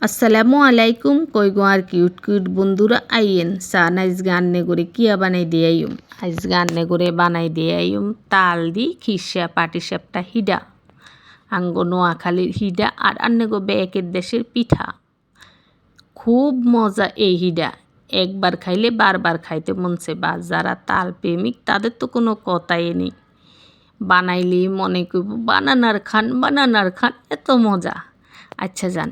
আসসালামু আলাইকুম কই গোয়ার কিউট কিউট বন্ধুরা আইয়েন সান আইজগে আন্নে করে কিয়া বানাই দিয়াইম আইজগে আন্নে করে বানাই দিয়াইম তাল দি খিসা পাটিসাপটা হিডা আঙ্গো নোয়াখালীর হিডা আর আন্নে গো বেকের দেশের পিঠা। খুব মজা এই হিডা, একবার খাইলে বারবার খাইতে মনছে। বা যারা তাল প্রেমিক তাদের তো কোনো কথাই নেই, বানাইলেই মনে করব বানানার খান এত মজা। আচ্ছা যান,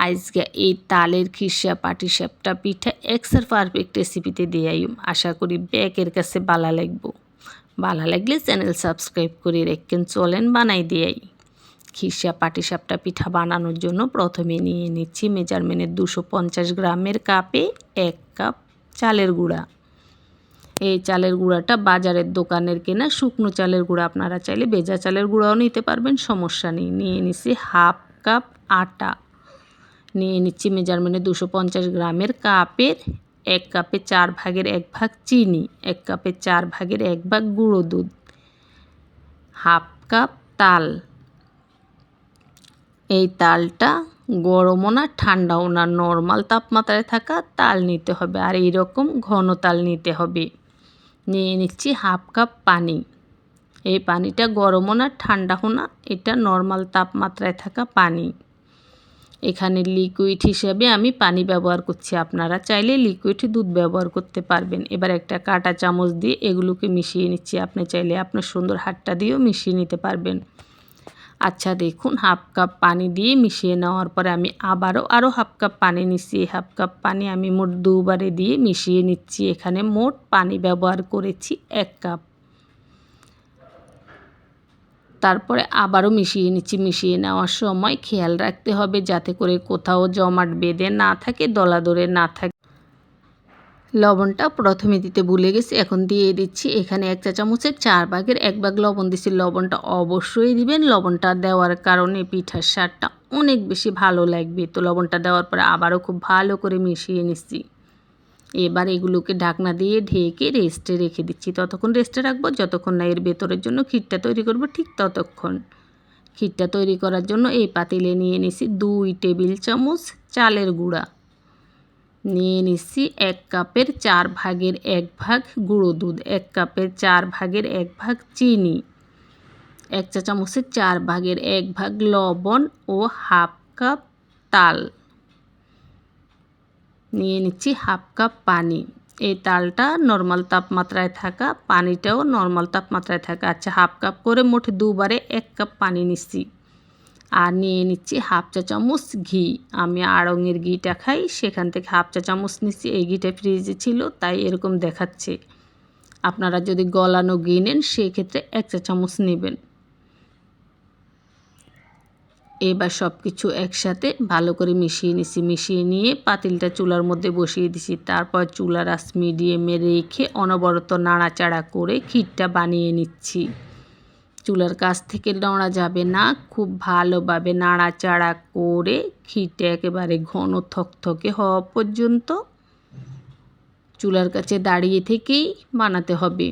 আজকে এই তালের খিসা পাটিসাপটা পিঠা এক্সার পারফেক্ট রেসিপিতে দিয়াইম। আশা করি ব্যাকের কাছে বালা লাগবো। বালা লাগলে চ্যানেল সাবস্ক্রাইব করে রেখেন, চলেন বানাই দিয়াই। খিসা পাটিসাপটা পিঠা বানানোর জন্য প্রথমে নিয়ে নিচ্ছি মেজারমেন্টের 250 গ্রামের কাপে 1 কাপ চালের গুঁড়া। এই চালের গুঁড়াটা বাজারের দোকানের কেনা শুকনো চালের গুঁড়া, আপনারা চাইলে ভেজা চালের গুঁড়াও নিতে পারবেন, সমস্যা নেই। নিয়ে নিচ্ছি হাফ কাপ আটা, নিয়ে নিচ্ছি মেজারমেন্টে 250 গ্রামের কাপের 1 কাপে 4 ভাগের 1 ভাগ চিনি, 1 কাপে 4 ভাগের 1 ভাগ গুঁড়ো দুধ, হাফ কাপ তাল। এই তালটা গরমও না ঠান্ডাও না, নর্মাল তাপমাত্রায় থাকা তাল নিতে হবে, আর এইরকম ঘন তাল নিতে হবে। নিয়ে নিচ্ছি হাফ কাপ পানি। এই পানিটা গরমও না ঠান্ডাও না, এটা নর্মাল তাপমাত্রায় থাকা পানি। এখানে লিকুইড হিসেবে আমি পানি ব্যবহার করছি, আপনারা চাইলে লিকুইড দুধ ব্যবহার করতে পারবেন। এবার একটা কাঁটা চামচ দিয়ে এগুলোকে মিশিয়ে নিচ্ছি, আপনি চাইলে আপনার সুন্দর হাতটা দিয়েও মিশিয়ে নিতে পারবেন। আচ্ছা দেখুন, হাফ কাপ পানি দিয়ে মিশিয়ে নেওয়ার পরে আমি আরও হাফ কাপ পানি নিচ্ছি। এই হাফ কাপ পানি আমি মোট দুবারে দিয়ে মিশিয়ে নিচ্ছি। এখানে মোট পানি ব্যবহার করেছি 1 কাপ। তারপরে আবারও মিশিয়ে নিচ্ছি। মিশিয়ে নেওয়ার সময় খেয়াল রাখতে হবে যাতে করে কোথাও জমাট বেঁধে না থাকে, দলা ধরে না থাকে। লবণটা প্রথমে দিতে ভুলে গেছি, এখন দিয়ে দিচ্ছি। এখানে 1 চা চামচের 4 ভাগের 1 ভাগ লবণ দিচ্ছি। লবণটা অবশ্যই দিবেন, লবণটা দেওয়ার কারণে পিঠার স্বাদটা অনেক বেশি ভালো লাগবে। তো লবণটা দেওয়ার পরে আবারও খুব ভালো করে মিশিয়ে নিচ্ছি। এবার এগুলোকে ঢাকনা দিয়ে ঢেকে রেস্টে রেখে দিচ্ছি। ততক্ষণ রেস্টে রাখবো যতক্ষণ না এর ভেতরের জন্য ক্ষীরটা তৈরি করব, ঠিক ততক্ষণ। ক্ষীরটা তৈরি করার জন্য এই পাতিলে নিয়ে নিছি 2 টেবিল চামচ চালের গুঁড়া, নিয়ে নিচ্ছি 1 কাপের 4 ভাগের 1 ভাগ গুঁড়ো দুধ, 1 কাপের 4 ভাগের 1 ভাগ চিনি, 1 চা চামচের 4 ভাগের 1 ভাগ লবণ ও হাফ কাপ তাল। নিয়ে নিচ্ছি হাফ কাপ পানি। এই তালটা নর্মাল তাপমাত্রায় থাকা, পানিটাও নর্মাল তাপমাত্রায় থাকা। আচ্ছা, হাফ কাপ করে মোট দুবারে 1 কাপ পানি নিচ্ছি। আর নিয়ে নিচ্ছি হাফ চা চামচ ঘি। আমি আড়ঙের ঘিটা খাই, সেখান থেকে হাফ চা চামচ নিচ্ছি। এই ঘিটা ফ্রিজে ছিল তাই এরকম দেখাচ্ছে। আপনারা যদি গলানো ঘি নেন সেক্ষেত্রে 1 চা চামচ নেবেন। এবার সব কিছু একসাথে ভালো করে মিশিয়ে নিচ্ছি। মিশিয়ে নিয়ে পাতিলটা চুলার মধ্যে বসিয়ে দিছি। তারপর চুলার আঁচ মিডিয়ামে রেখে অনবরত নাড়াচাড়া করে ক্ষীরটা বানিয়ে নিচ্ছি। চুলার কাছ থেকে নড়া যাবে না, খুব ভালোভাবে নাড়াচাড়া করে ক্ষীরটা একেবারে ঘন থকথকে হওয়া পর্যন্ত চুলার কাছে দাঁড়িয়ে থেকেই বানাতে হবে।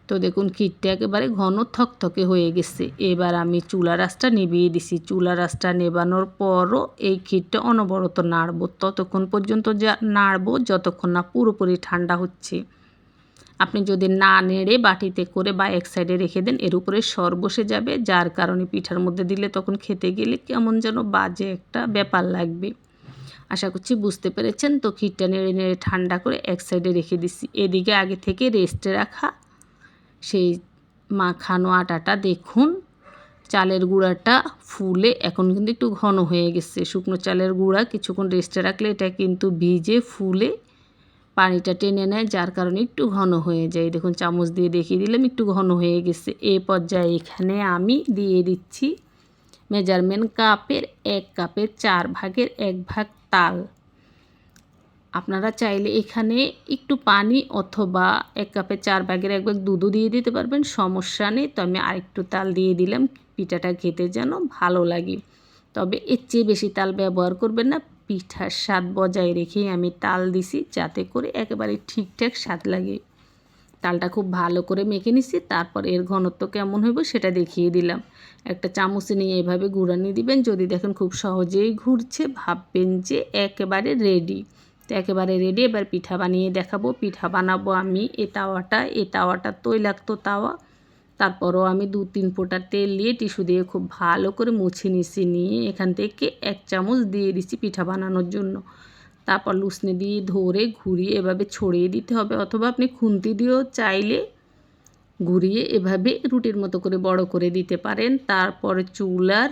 তো দেখুন ক্ষীরটা একেবারে ঘন থকথকে হয়ে গেছে। এবার আমি চুলার আঁচটা নিভিয়ে দিছি। চুলার আঁচটা নেভানোর পরও এই ক্ষীরটা অনবরত নাড়ব, ততক্ষণ পর্যন্ত নাড়বো যতক্ষণ না পুরোপুরি ঠান্ডা হচ্ছে। আপনি যদি না নেড়ে বাটিতে করে বা এক সাইডে রেখে দেন, এর উপরে সর বসে যাবে, যার কারণে পিঠার মধ্যে দিলে তখন খেতে গেলে কেমন যেন বাজে একটা ব্যাপার লাগবে। আশা করছি বুঝতে পেরেছেন। তো ক্ষীরটা নেড়ে নেড়ে ঠান্ডা করে এক সাইডে রেখে দিচ্ছি। এদিকে আগে থেকে রেস্টে রাখা সেই মাখানো আটাটা দেখুন, চালের গুঁড়াটা ফুলে এখন কিন্তু একটু ঘন হয়ে গেছে। শুকনো চালের গুঁড়া কিছুক্ষণ রেস্টে রাখলে এটা কিন্তু ভিজে ফুলে পানিটা টেনে নেয়, যার কারণে একটু ঘন হয়ে যায়। দেখুন চামচ দিয়ে দেখিয়ে দিলাম একটু ঘন হয়ে গেছে। এই পর্যায়ে এখানে আমি দিয়ে দিচ্ছি মেজারমেন্ট কাপের 1 কাপের 4 ভাগের 1 ভাগ তাল। আপনারা চাইলে এখানে একটু পানি অথবা 1 কাপের 4 ভাগের 1 ভাগ দুধও দিয়ে দিতে পারবেন, সমস্যা নেই। তো আমি আরেকটু তাল দিয়ে দিলাম, পিঠাটা খেতে যেন ভালো লাগে। তবে এর চেয়ে বেশি তাল ব্যবহার করবেন না, পিঠার স্বাদ বজায় রেখেই আমি তাল দিছি যাতে করে একেবারে ঠিকঠাক স্বাদ লাগে। তালটা খুব ভালো করে মেখে নিছি। তারপর এর ঘনত্ব কেমন হইব সেটা দেখিয়ে দিলাম। একটা চামচে নিয়ে এভাবে গুঁড়ানি দিবেন। যদি দেখেন খুব সহজেই ঘুরছে, ভাববেন যে একেবারে রেডি। তো একেবারে রেডি। এবার পিঠা বানিয়ে দেখাবো। পিঠা বানাবো আমি এই তাওয়াটা তৈলাক্ত তাওয়া। তারপরও আমি 2-3 ফোঁটা তেল দিয়ে টিস্যু দিয়ে খুব ভালো করে মুছে নিছি। নিয়ে এখান থেকে 1 চামচ দিয়ে দিছি পিঠা বানানোর জন্য। তারপর লুসনি দিয়ে ধরে ঘুরিয়ে এভাবে ছড়িয়ে দিতে হবে, অথবা আপনি খুন্তি দিয়েও চাইলে ঘুরিয়ে এভাবে রুটির মতো করে বড় করে দিতে পারেন। তারপরে চুলার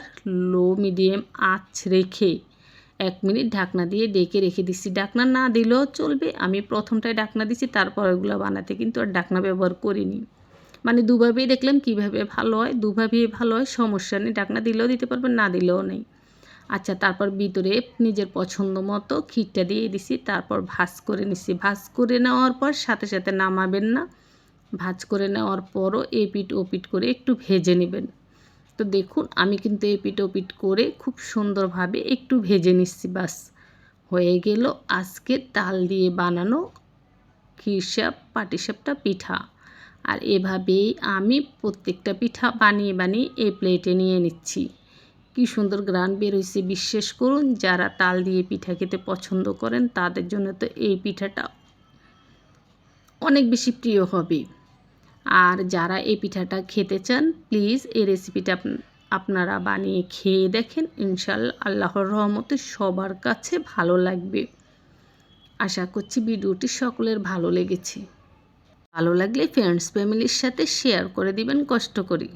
লো মিডিয়াম আঁচ রেখে 1 মিনিট ঢাকনা দিয়ে ডেকে রেখে দিচ্ছি। ঢাকনা না দিলেও চলবে, আমি প্রথমটায় ঢাকনা দিছি, তারপর ওগুলো বানাতে কিন্তু আর ঢাকনা ব্যবহার করিনি। মানে দুভাবেই দেখলাম কীভাবে ভালো হয়, দুভাবেই ভালো হয়, সমস্যা নেই। ঢাকনা দিলেও দিতে পারবেন, না দিলেও নেই। আচ্ছা, তারপর ভিতরে নিজের পছন্দ মতো ক্ষীরটা দিয়ে দিছি। তারপর ভাজ করে নিছি। ভাজ করে নেওয়ার পর সাথে সাথে নামাবেন না। ভাজ করে নেওয়ার পরও এপিঠ ওপিঠ করে একটু ভেজে নেবেন। তো দেখুন আমি কিন্তু এপিঠ ওপিঠ করে খুব সুন্দরভাবে একটু ভেজে নিচ্ছি। বাস হয়ে গেল আজকের তাল দিয়ে বানানো ক্ষীরসাপ পাটিসাপটা পিঠা। আর এভাবেই আমি প্রত্যেকটা পিঠা বানিয়ে বানিয়ে এই প্লেটে নিয়ে নিচ্ছি। কি সুন্দর গ্রান বের হয়েছে, বিশ্বাস করুন যারা তাল দিয়ে পিঠা খেতে পছন্দ করেন তাদের জন্য তো এই পিঠাটা অনেক বেশি প্রিয় হবে। আর যারা এই পিঠাটা খেতে চান প্লিজ এই রেসিপিটা আপনারা বানিয়ে খেয়ে দেখেন। ইনশাআল্লাহ আল্লাহর রহমতে সবার কাছে ভালো লাগবে। আশা করছি ভিডিওটি সকলের ভালো লেগেছে। ভালো লাগলে ফ্রেন্ডস ফ্যামিলির সাথে শেয়ার করে দিবেন কষ্ট করে।